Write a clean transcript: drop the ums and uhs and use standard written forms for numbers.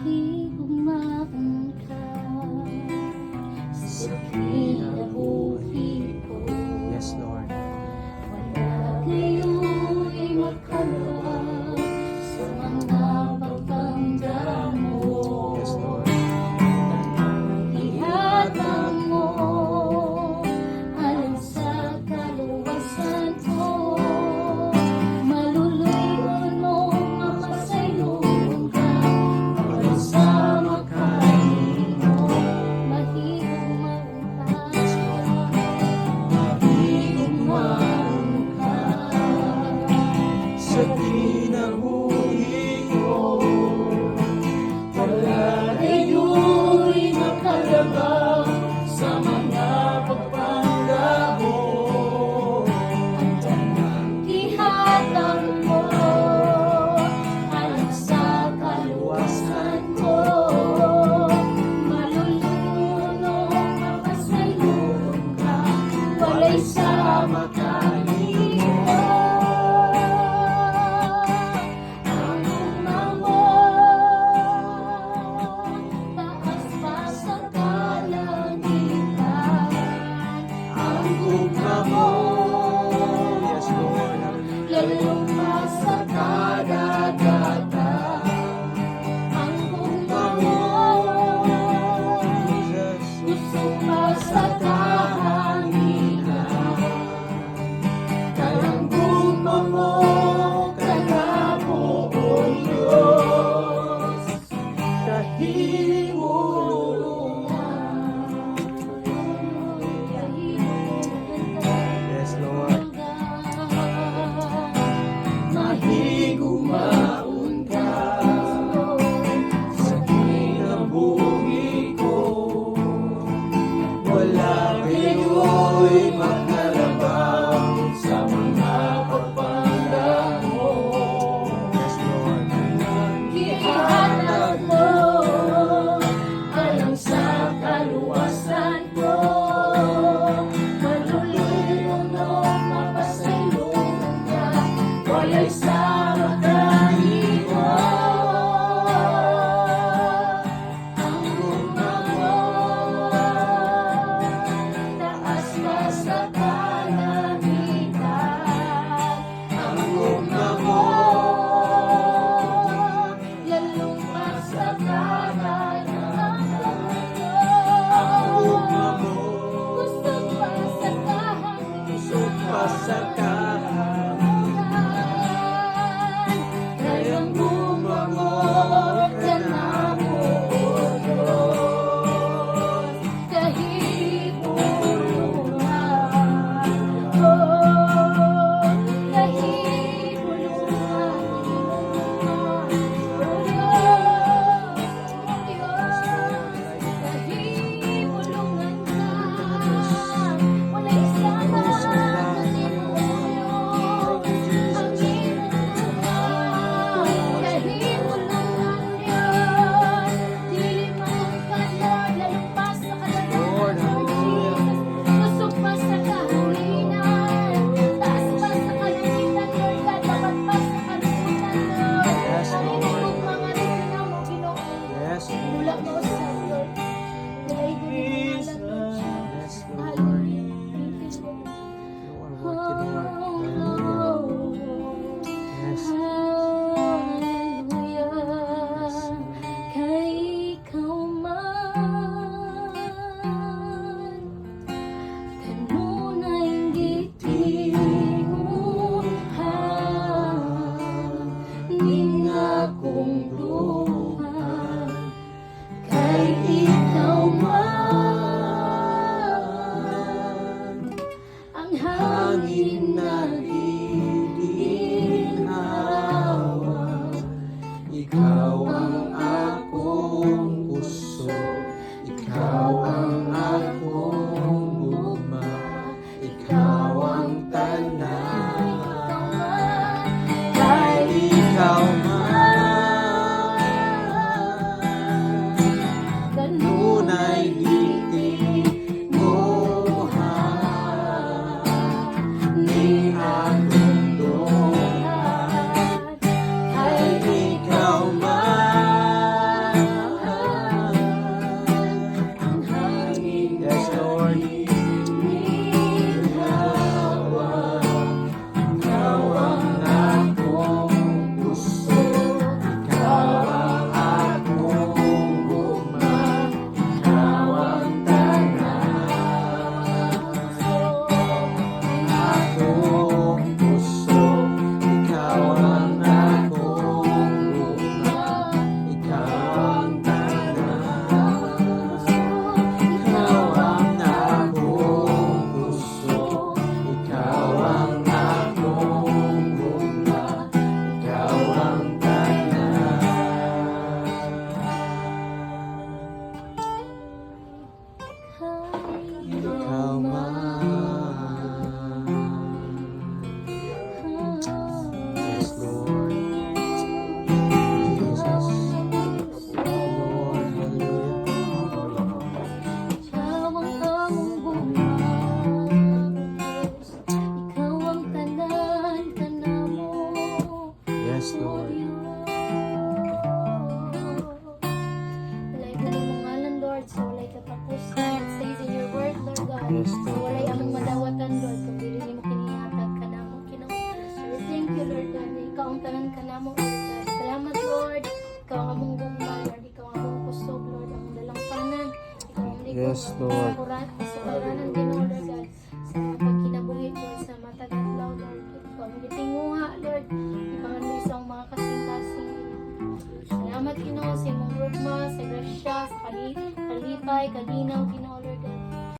Mahihugmaan ka sa kinabuhi ko. Yes, Lord. Wala kayo'y makalawa sa mga pagbangga mo. Yes, Lord. Ihatag mo alam sa kaluwasan ko. Maluluyon mo mapasayloon ka. Walang sama kain mo. Mahihugmaan ka Sa kinabuhi ko, wala kayo'y makalabang sa mga pagpangga mo. Ihatag mo alam sa kaluwasan ko. Malulunong mapasayloon ka. Wala'y sama kain mo. Lord. Sa kuranan Ginoo, Lord God. Sa mga pagkinabuhi, Lord, sa matag adlaw, Lord. Kami gitinguha, Lord. Ibangan mo isang mga kasing-kasing. Salamat Ginoo sa imong rugma, sa grasya, sa kalipay, kalinaw,